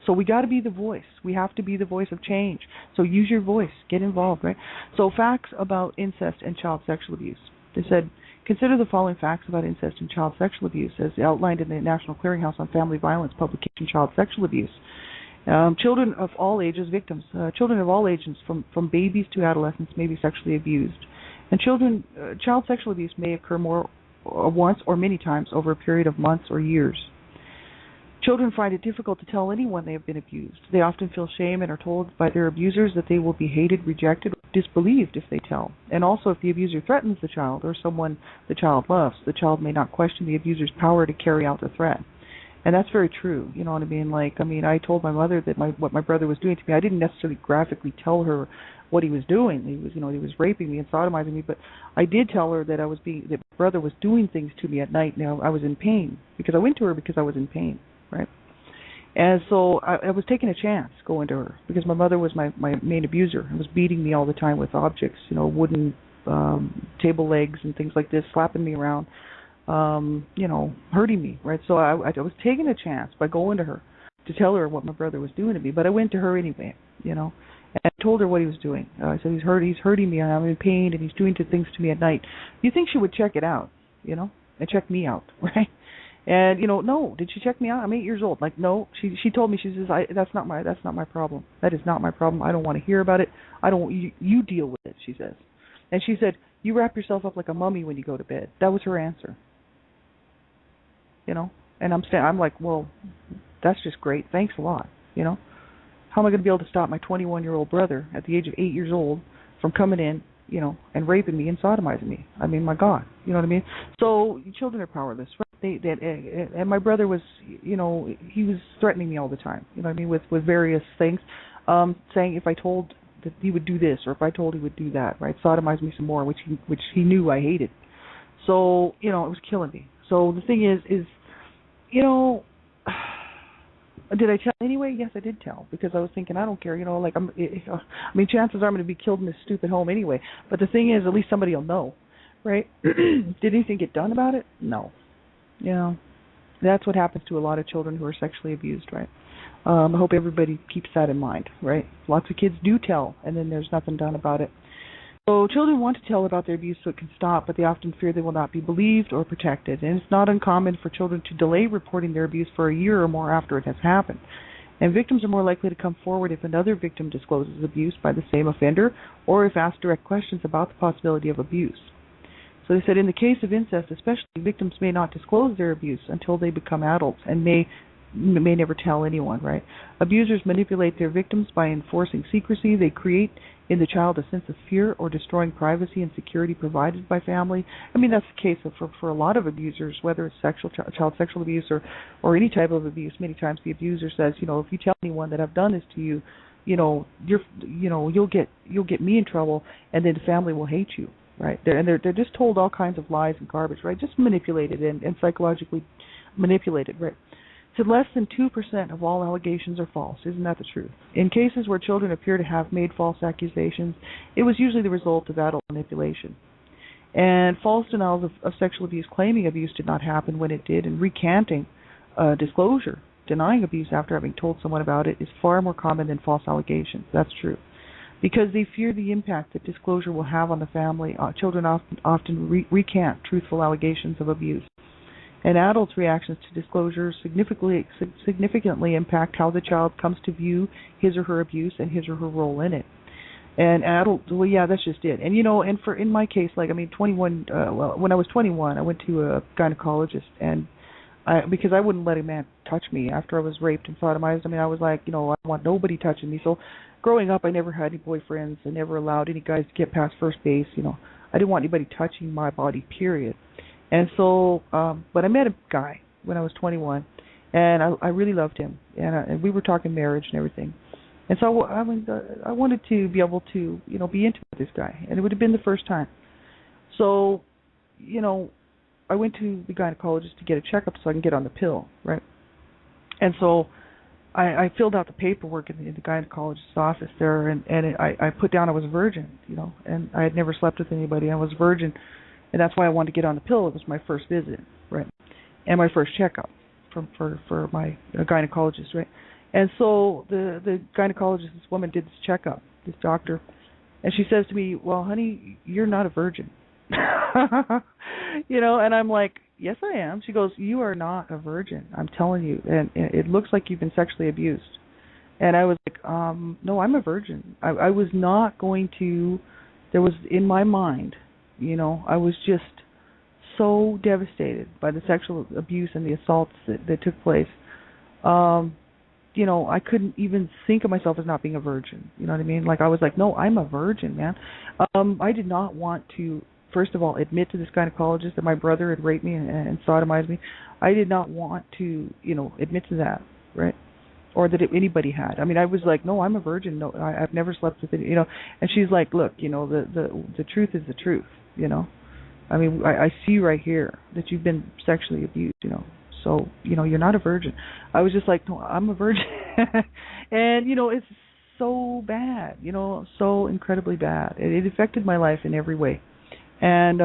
So we got to be the voice. We have to be the voice of change. So use your voice. Get involved, right? So facts about incest and child sexual abuse. They said, consider the following facts about incest and child sexual abuse as outlined in the National Clearinghouse on Family Violence publication, Child Sexual Abuse. Children of all ages, victims, children of all ages from babies to adolescents may be sexually abused. And child sexual abuse may occur more once or many times over a period of months or years. Children find it difficult to tell anyone they have been abused. They often feel shame and are told by their abusers that they will be hated, rejected, or disbelieved if they tell. And also, if the abuser threatens the child or someone the child loves, the child may not question the abuser's power to carry out the threat. And that's very true. You know what I mean? I told my mother that what my brother was doing to me. I didn't necessarily graphically tell her what he was doing. He was raping me and sodomizing me, but I did tell her that that my brother was doing things to me at night. Now I was in pain because I went to her because I was in pain, right? And so I was taking a chance going to her because my mother was my main abuser and was beating me all the time with objects, wooden table legs and things like this, slapping me around, hurting me, right? So I was taking a chance by going to her to tell her what my brother was doing to me, but I went to her anyway, and I told her what he was doing. I said, he's hurting me, and I'm in pain, and he's doing things to me at night. You think she would check it out, and check me out, right? And no, did she check me out? I'm 8 years old. Like, no, she told me, she says, that's not my problem. That is not my problem. I don't want to hear about it. I don't. You deal with it, she says. And she said, you wrap yourself up like a mummy when you go to bed. That was her answer. And I'm like, well, that's just great. Thanks a lot. How am I going to be able to stop my 21-year-old brother at the age of 8 years old from coming in, and raping me and sodomizing me? I mean, my God, you know what I mean? So children are powerless, right? And my brother was, he was threatening me all the time, you know what I mean, with various things, saying if I told that he would do this or if I told he would do that, right? Sodomize me some more, which he knew I hated. So, it was killing me. So the thing is, did I tell anyway? Yes, I did tell because I was thinking, I don't care, chances are I'm going to be killed in this stupid home anyway. But the thing is, at least somebody will know, right? Did anything get done about it? No. That's what happens to a lot of children who are sexually abused, right? I hope everybody keeps that in mind, right? Lots of kids do tell, and then there's nothing done about it. So children want to tell about their abuse so it can stop, but they often fear they will not be believed or protected. And it's not uncommon for children to delay reporting their abuse for a year or more after it has happened. And victims are more likely to come forward if another victim discloses abuse by the same offender or if asked direct questions about the possibility of abuse. So they said in the case of incest especially, victims may not disclose their abuse until they become adults and may never tell anyone, right? Abusers manipulate their victims by enforcing secrecy. They create in the child a sense of fear or destroying privacy and security provided by family. I mean, that's the case for a lot of abusers, whether it's child sexual abuse or any type of abuse. Many times the abuser says, if you tell anyone that I've done this to you, you'll get me in trouble, and then the family will hate you, right? They're just told all kinds of lies and garbage, right? Just manipulated and psychologically manipulated, right? So less than 2% of all allegations are false. Isn't that the truth? In cases where children appear to have made false accusations, it was usually the result of adult manipulation. And false denials of sexual abuse claiming abuse did not happen when it did, and recanting disclosure, denying abuse after having told someone about it, is far more common than false allegations. That's true. Because they fear the impact that disclosure will have on the family, children often recant truthful allegations of abuse. And adults' reactions to disclosure significantly impact how the child comes to view his or her abuse and his or her role in it. And that's just it. And in my case, 21. When I was 21, I went to a gynecologist, and because I wouldn't let a man touch me after I was raped and sodomized. I mean, I was like, I don't want nobody touching me. So, growing up, I never had any boyfriends. I never allowed any guys to get past first base. I didn't want anybody touching my body. Period. And so, but I met a guy when I was 21, and I really loved him, and we were talking marriage and everything. And so I wanted to be able to, be intimate with this guy, and it would have been the first time. So, I went to the gynecologist to get a checkup so I can get on the pill, right? And so I filled out the paperwork in the gynecologist's office there, and I put down I was a virgin, and I had never slept with anybody. I was a virgin, and that's why I wanted to get on the pill. It was my first visit, right, and my first checkup for my gynecologist, right. And so the gynecologist, this woman, did this checkup, this doctor, and she says to me, "Well, honey, you're not a virgin." And I'm like, "Yes, I am." She goes, "You are not a virgin, I'm telling you, and it looks like you've been sexually abused." And I was like, "No, I'm a virgin." I was not going to, there was in my mind, I was just so devastated by the sexual abuse and the assaults that took place. I couldn't even think of myself as not being a virgin. You know what I mean? Like, I was like, no, I'm a virgin, man. I did not want to, first of all, admit to this gynecologist that my brother had raped me and sodomized me. I did not want to, admit to that, right? Or that anybody had. I mean, I was like, no, I'm a virgin. No, I've never slept with it, And she's like, look, the truth is the truth, I mean, I see right here that you've been sexually abused, So, you're not a virgin. I was just like, no, I'm a virgin. And, it's so bad, so incredibly bad. It affected my life in every way. And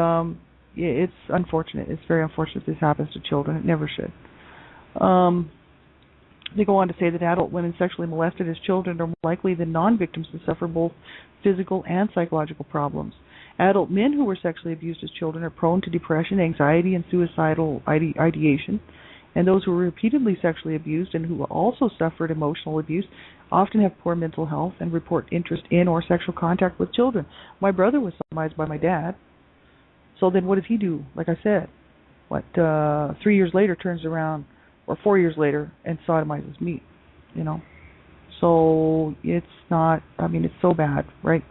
it's unfortunate. It's very unfortunate this happens to children. It never should. They go on to say that adult women sexually molested as children are more likely than non-victims to suffer both physical and psychological problems. Adult men who were sexually abused as children are prone to depression, anxiety, and suicidal ideation. And those who were repeatedly sexually abused and who also suffered emotional abuse often have poor mental health and report interest in or sexual contact with children. My brother was sodomized by my dad. So then what does he do? Like I said, 3 years later turns around, or 4 years later, and sodomizes me, So it's not, it's so bad, right?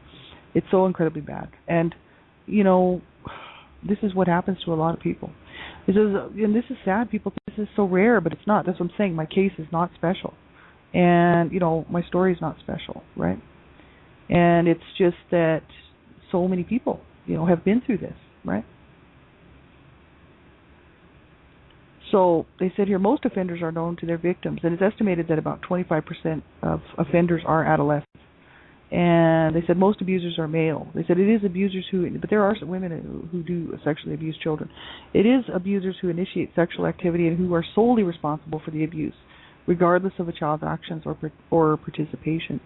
It's so incredibly bad. And, this is what happens to a lot of people. This is sad. People think this is so rare, but it's not. That's what I'm saying. My case is not special. And, my story is not special, right? And it's just that so many people, have been through this, right? So they said here most offenders are known to their victims, and it's estimated that about 25% of offenders are adolescents. And they said most abusers are male. They said it is abusers but there are some women who do sexually abuse children. It is abusers who initiate sexual activity and who are solely responsible for the abuse, regardless of a child's actions or participation.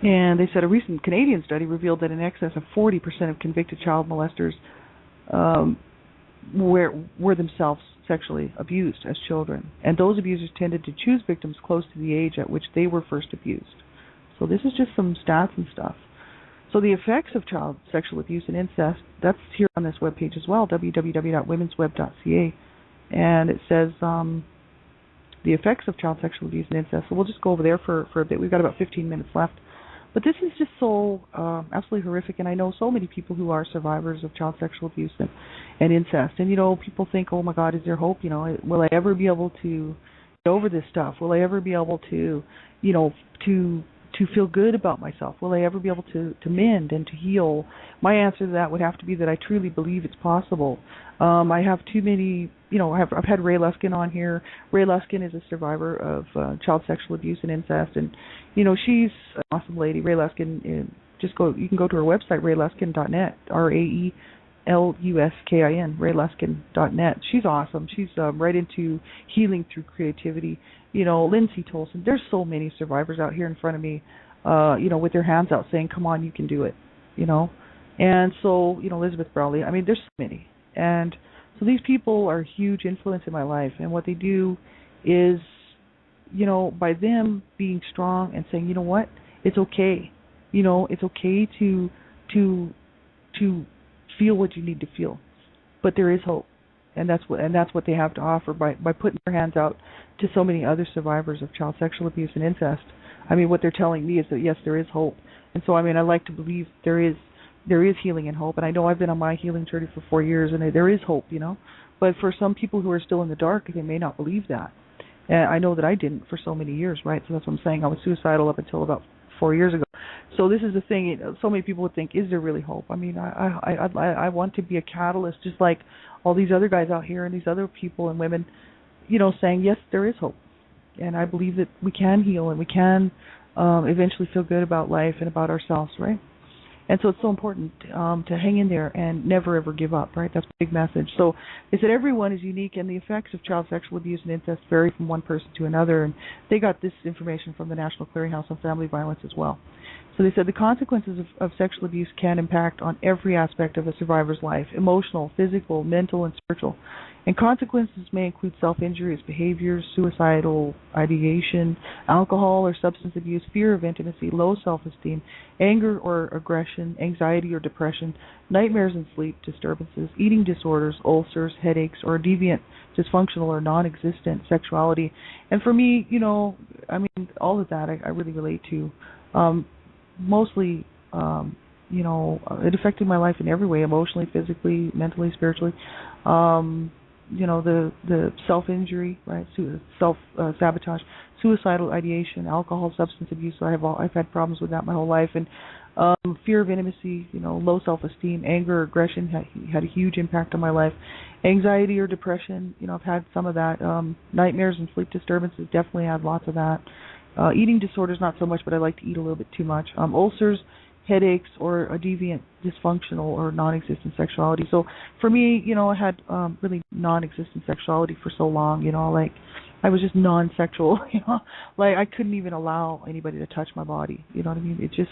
And they said a recent Canadian study revealed that in excess of 40% of convicted child molesters were themselves sexually abused as children. And those abusers tended to choose victims close to the age at which they were first abused. So this is just some stats and stuff. So the effects of child sexual abuse and incest, that's here on this webpage as well, www.womensweb.ca. And it says the effects of child sexual abuse and incest. So we'll just go over there for a bit. We've got about 15 minutes left. But this is just so absolutely horrific, and I know so many people who are survivors of child sexual abuse and incest. And, people think, oh, my God, is there hope? Will I ever be able to get over this stuff? Will I ever be able to, to feel good about myself? Will I ever be able to mend and to heal? My answer to that would have to be that I truly believe it's possible. I have too many, I've had Ray Luskin on here. Ray Luskin is a survivor of child sexual abuse and incest, and she's an awesome lady. Ray Luskin, you can go to her website, rayluskin.net, RAELUSKIN, rayluskin.net. She's awesome. She's right into healing through creativity. Lindsay Tolson. There's so many survivors out here in front of me, with their hands out saying, "Come on, you can do it," And so, Elizabeth Browley. There's so many. And so these people are a huge influence in my life. And what they do is, by them being strong and saying, you know what, it's okay. It's okay to feel what you need to feel. But there is hope. And that's what they have to offer by putting their hands out to so many other survivors of child sexual abuse and incest. What they're telling me is that yes, there is hope, And so, I mean, I like to believe there is healing and hope. And I know I've been on my healing journey for 4 years, and there is hope, you know. But for some people who are still in the dark, they may not believe that. And I know that I didn't for so many years, right? So that's what I'm saying. I was suicidal up until about 4 years ago. So this is the thing. So many people would think, is there really hope? I mean, I want to be a catalyst, just like all these other guys out here and these other people and women, you know, saying, yes, there is hope. And I believe that we can heal and we can eventually feel good about life and about ourselves, right? And so it's so important to hang in there and never, ever give up, right? That's a big message. So they said everyone is unique, and the effects of child sexual abuse and incest vary from one person to another. And they got this information from the National Clearinghouse on Family Violence as well. So they said the consequences of sexual abuse can impact on every aspect of a survivor's life: emotional, physical, mental, and spiritual. And consequences may include self-injurious behaviors, suicidal ideation, alcohol or substance abuse, fear of intimacy, low self-esteem, anger or aggression, anxiety or depression, nightmares and sleep disturbances, eating disorders, ulcers, headaches, or deviant, dysfunctional, or non-existent sexuality. And for me, you know, I mean, all of that I really relate to. Mostly, you know, it affected my life in every way: emotionally, physically, mentally, spiritually. You know, the self-injury, right? Self-sabotage, suicidal ideation, alcohol, substance abuse. So I've had problems with that my whole life, and fear of intimacy, you know, low self-esteem, anger, aggression had a huge impact on my life. Anxiety or depression, you know, I've had some of that. Nightmares and sleep disturbances, definitely had lots of that. Eating disorders, not so much, but I like to eat a little bit too much. Ulcers, headaches, or a deviant, dysfunctional, or non-existent sexuality. So for me, you know, I had really non-existent sexuality for so long, you know, like I was just non-sexual, you know, like I couldn't even allow anybody to touch my body, you know what I mean? It just,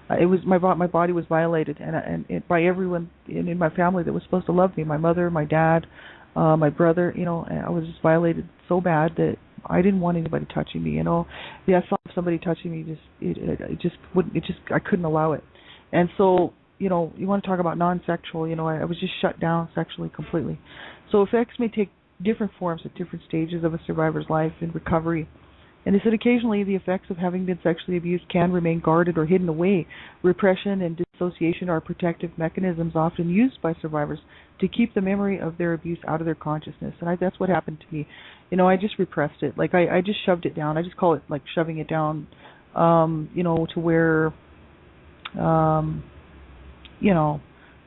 it was, my body was violated, and it, by everyone in my family that was supposed to love me: my mother, my dad, my brother, you know. And I was just violated so bad that I didn't want anybody touching me, you know. The thought of somebody touching me I couldn't allow it. And so, you know, you want to talk about non-sexual, you know, I was just shut down sexually completely. So effects may take different forms at different stages of a survivor's life in recovery. And they said occasionally the effects of having been sexually abused can remain guarded or hidden away. Repression and dissociation are protective mechanisms often used by survivors to keep the memory of their abuse out of their consciousness. And that's what happened to me. You know, I just repressed it. Like I just shoved it down. I just call it like shoving it down, you know, to where, you know,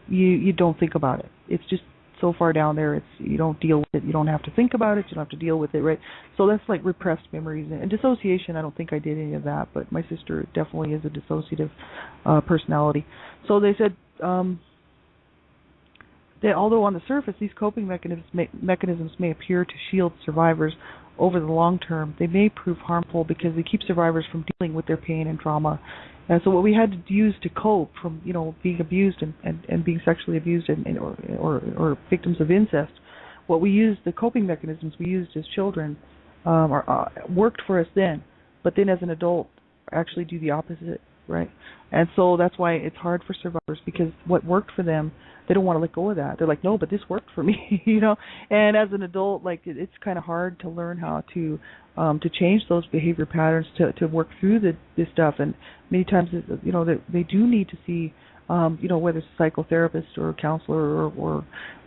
you don't think about it. It's just so far down there, you don't deal with it. You don't have to think about it. You don't have to deal with it, right? So that's like repressed memories. And dissociation, I don't think I did any of that, but my sister definitely is a dissociative personality. So they said that although on the surface these coping mechanisms may appear to shield survivors over the long term, they may prove harmful because they keep survivors from dealing with their pain and trauma. And so what we had to use to cope from, you know, being abused and being sexually abused or victims of incest, what we used, the coping mechanisms we used as children worked for us then, but then as an adult actually do the opposite, right? And so that's why it's hard for survivors, because what worked for them, they don't want to let go of that. They're like, no, but this worked for me, you know. And as an adult, like it's kind of hard to learn how to change those behavior patterns, to work through this stuff. And many times, you know, they do need to see, you know, whether it's a psychotherapist or a counselor or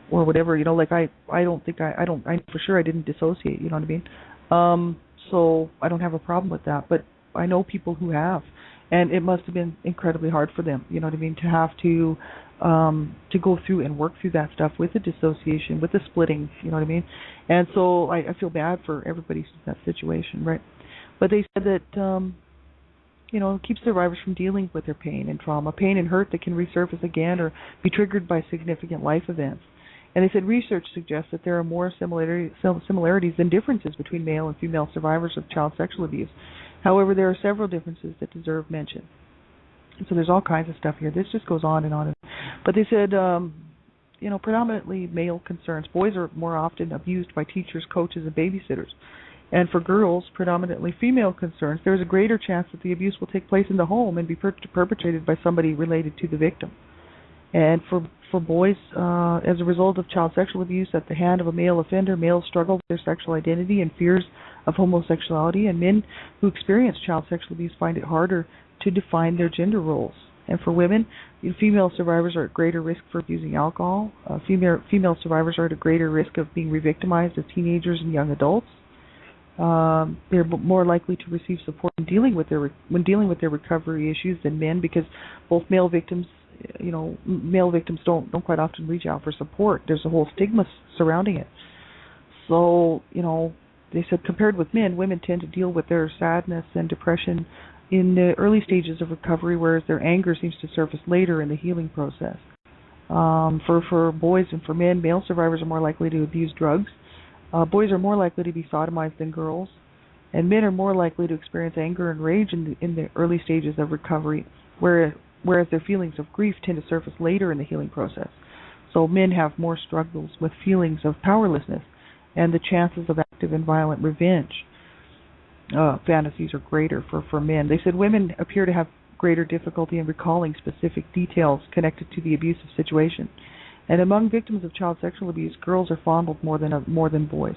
whatever. You know, like I for sure I didn't dissociate. You know what I mean? So I don't have a problem with that. But I know people who have, and it must have been incredibly hard for them. You know what I mean? To have to go through and work through that stuff with the dissociation, with the splitting, you know what I mean? And so I feel bad for everybody in that situation, right? But they said that, you know, it keeps survivors from dealing with their pain and trauma, pain and hurt that can resurface again or be triggered by significant life events. And they said research suggests that there are more similarities than differences between male and female survivors of child sexual abuse. However, there are several differences that deserve mention. So there's all kinds of stuff here. This just goes on and on. But they said, you know, predominantly male concerns. Boys are more often abused by teachers, coaches, and babysitters. And for girls, predominantly female concerns, there is a greater chance that the abuse will take place in the home and be perpetrated by somebody related to the victim. And for boys, as a result of child sexual abuse at the hand of a male offender, males struggle with their sexual identity and fears of homosexuality, and men who experience child sexual abuse find it harder to define their gender roles. And for women, female survivors are at greater risk for abusing alcohol. Female survivors are at a greater risk of being re-victimized as teenagers and young adults. They're more likely to receive support when dealing with their recovery issues than men, because both male victims don't quite often reach out for support. There's a whole stigma surrounding it. So, they said compared with men, women tend to deal with their sadness and depression in the early stages of recovery, whereas their anger seems to surface later in the healing process. For boys and for men, male survivors are more likely to abuse drugs. Boys are more likely to be sodomized than girls, and men are more likely to experience anger and rage in the early stages of recovery, whereas their feelings of grief tend to surface later in the healing process. So men have more struggles with feelings of powerlessness, and the chances of active and violent revenge fantasies are greater for men. They said women appear to have greater difficulty in recalling specific details connected to the abusive situation. And among victims of child sexual abuse, girls are fondled more than boys.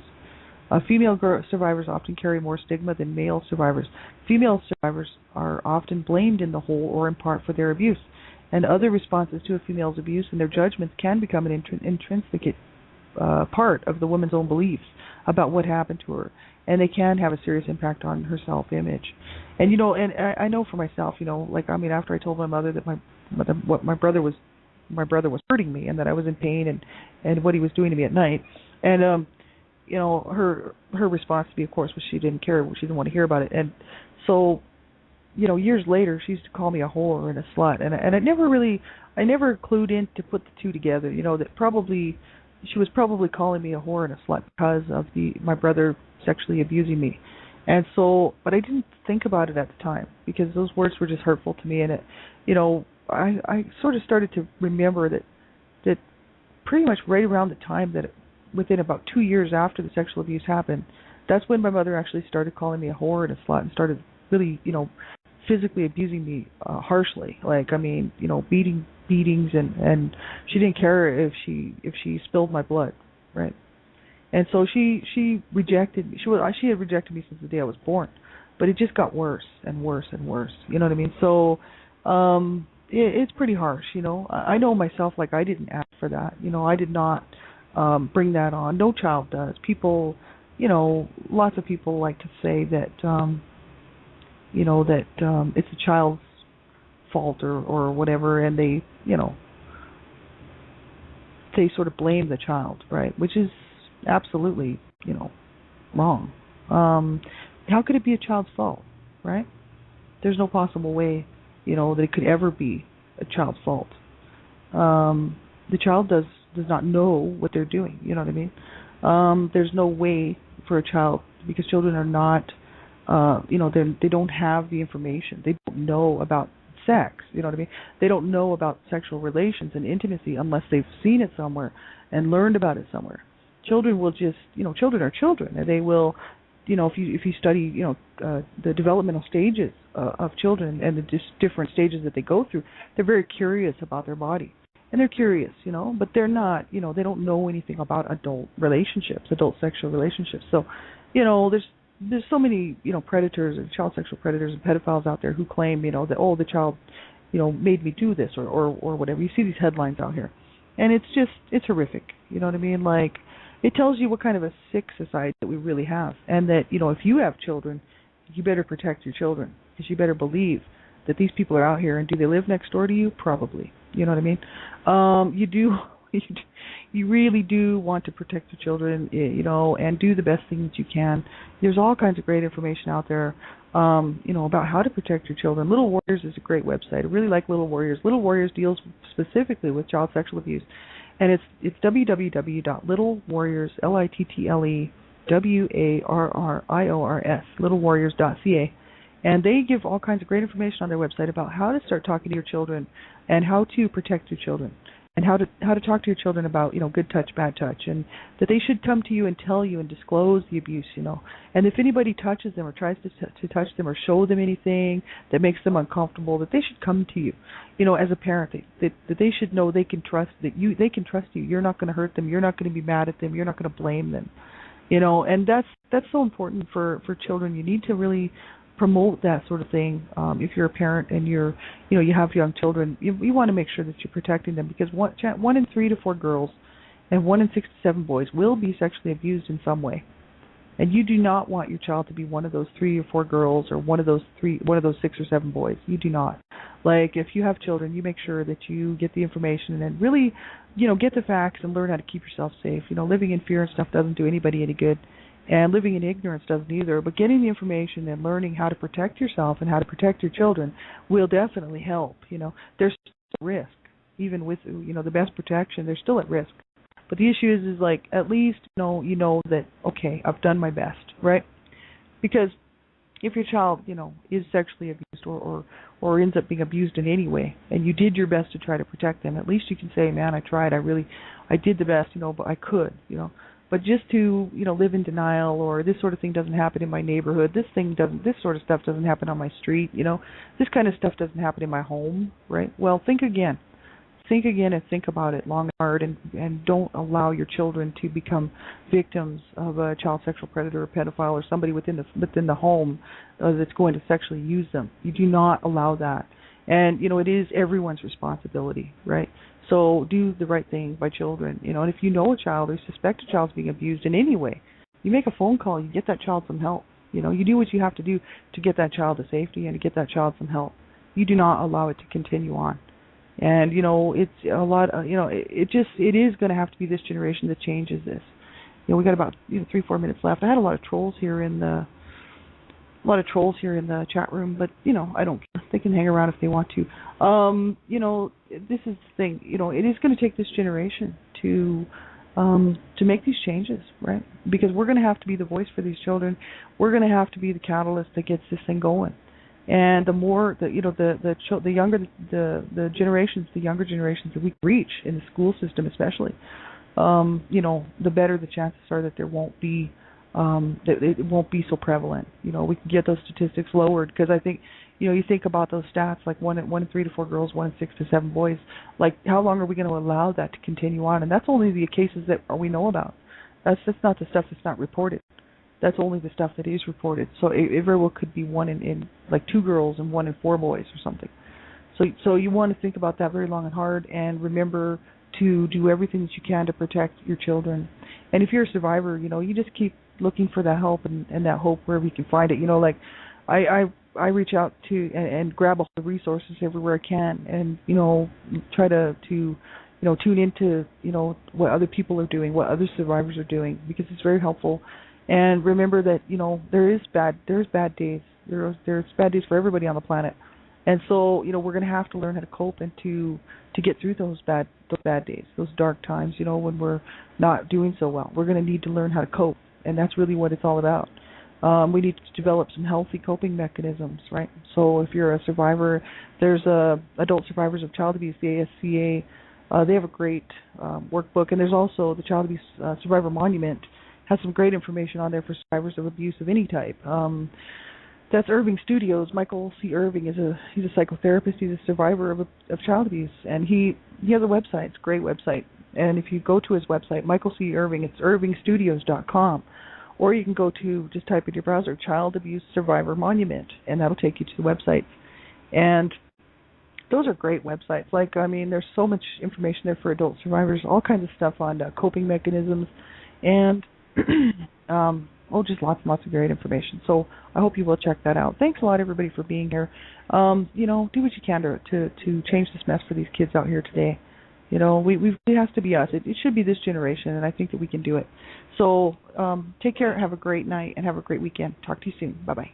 Female survivors often carry more stigma than male survivors. Female survivors are often blamed in the whole or in part for their abuse, and other responses to a female's abuse and their judgments can become an intrinsic part of the woman's own beliefs about what happened to her, and they can have a serious impact on her self-image. And I know for myself, after I told my mother that my brother was hurting me and that I was in pain and what he was doing to me at night, and her response to me, of course, was she didn't care, she didn't want to hear about it. And so, years later, she used to call me a whore and a slut, and I never clued in to put the two together. That probably she was probably calling me a whore and a slut because of my brother sexually abusing me. And so, but I didn't think about it at the time because those words were just hurtful to me, and I sort of started to remember that pretty much right around the time that within about 2 years after the sexual abuse happened, that's when my mother actually started calling me a whore and a slut and started really, physically abusing me harshly. Beatings, and she didn't care if she spilled my blood, right? And so she rejected me. She had rejected me since the day I was born, but it just got worse and worse and worse. You know what I mean? So it's pretty harsh. I know myself, like I didn't ask for that. I did not bring that on. No child does. People, lots of people like to say that it's a child's fault or whatever, and they sort of blame the child, right? Which is absolutely, wrong. How could it be a child's fault, right? There's no possible way, that it could ever be a child's fault. The child does not know what they're doing, you know what I mean? There's no way for a child, because children are not, they don't have the information. They don't know about sex, you know what I mean? They don't know about sexual relations and intimacy unless they've seen it somewhere and learned about it somewhere. Children will just, children are children, and they will, if you study, the developmental stages of children and the different stages that they go through, they're very curious about their body. And they're curious, but they're not, they don't know anything about adult sexual relationships. So, there's so many, predators and child sexual predators and pedophiles out there who claim, that, the child, made me do this or whatever. You see these headlines out here. And it's horrific. You know what I mean? Like, it tells you what kind of a sick society that we really have. And that, if you have children, you better protect your children, because you better believe that these people are out here. And do they live next door to you? Probably. You know what I mean? You really do want to protect your children, and do the best things you can. There's all kinds of great information out there, about how to protect your children. Little Warriors is a great website. I really like Little Warriors. Little Warriors deals specifically with child sexual abuse, and it's www.littlewarriors, LittleWarriors, littlewarriors.ca. And they give all kinds of great information on their website about how to start talking to your children and how to protect your children and how to talk to your children about, good touch, bad touch, and that they should come to you and tell you and disclose the abuse, And if anybody touches them or tries to touch them or show them anything that makes them uncomfortable, that they should come to you, as a parent, that they should know they can trust you. You're not going to hurt them. You're not going to be mad at them. You're not going to blame them, And that's so important for children. You need to really promote that sort of thing. If you're a parent and you have young children, you want to make sure that you're protecting them, because one in 3 to 4 girls and 1 in 6 to 7 boys will be sexually abused in some way. And you do not want your child to be one of those 3 or 4 girls or one of those 6 or 7 boys. You do not. Like, if you have children, you make sure that you get the information and really, get the facts and learn how to keep yourself safe. Living in fear and stuff doesn't do anybody any good, and living in ignorance doesn't either. But getting the information and learning how to protect yourself and how to protect your children will definitely help. There's still risk, even with the best protection. They're still at risk. But the issue is like, at least you know that, okay, I've done my best, right? Because if your child, is sexually abused or ends up being abused in any way, and you did your best to try to protect them, at least you can say, man, I tried, I did the best, but I could, But just to, live in denial, or this sort of thing doesn't happen in my neighborhood, this sort of stuff doesn't happen on my street, this kind of stuff doesn't happen in my home, right? Well, think again. Think again and think about it long and hard, and don't allow your children to become victims of a child sexual predator or pedophile or somebody within the home that's going to sexually use them. You do not allow that. And, it is everyone's responsibility, right? So do the right thing by children, and if you know a child or suspect a child's being abused in any way, you make a phone call, you get that child some help. You do what you have to do to get that child to safety and to get that child some help. You do not allow it to continue on. And, it's a lot, it is going to have to be this generation that changes this. We got about 3-4 minutes left. I had a lot of trolls here in the chat room, but, I don't care. They can hang around if they want to. This is the thing, it is going to take this generation to make these changes, right? Because we're going to have to be the voice for these children. We're going to have to be the catalyst that gets this thing going. And the more the younger generations that we reach in the school system, especially, the better the chances are that there won't be that it won't be so prevalent. We can get those statistics lowered, because I think you think about those stats, like 1 in 3 to 4 girls, 1 in 6 to 7 boys. Like, how long are we going to allow that to continue on? And that's only the cases that we know about. That's not the stuff that's not reported. That's only the stuff that is reported. So it very well could be 1 in like 2 girls and 1 in 4 boys or something. So you want to think about that very long and hard, and remember to do everything that you can to protect your children. And if you're a survivor, you just keep looking for that help and that hope wherever you can find it. Like I reach out to and grab all the resources everywhere I can, and try to tune into what other people are doing, what other survivors are doing, because it's very helpful. And remember that there's bad days. There's bad days for everybody on the planet, and so we're going to have to learn how to cope and to get through those bad days, those dark times. When we're not doing so well, we're going to need to learn how to cope, and that's really what it's all about. We need to develop some healthy coping mechanisms, right? So if you're a survivor, there's Adult Survivors of Child Abuse, the ASCA. They have a great workbook, and there's also the Child Abuse Survivor Monument. Has some great information on there for survivors of abuse of any type. That's Irving Studios. Michael C. Irving he's a psychotherapist. He's a survivor of child abuse, and he has a website. It's a great website. And if you go to his website, Michael C. Irving, it's irvingstudios.com, or you can go to, just type in your browser, Child Abuse Survivor Monument, and that'll take you to the website. And those are great websites. There's so much information there for adult survivors, all kinds of stuff on coping mechanisms, and just lots and lots of great information. So I hope you will check that out. Thanks a lot, everybody, for being here. Do what you can to change this mess for these kids out here today. It has to be us. It should be this generation, and I think that we can do it. So take care, have a great night, and have a great weekend. Talk to you soon. Bye-bye.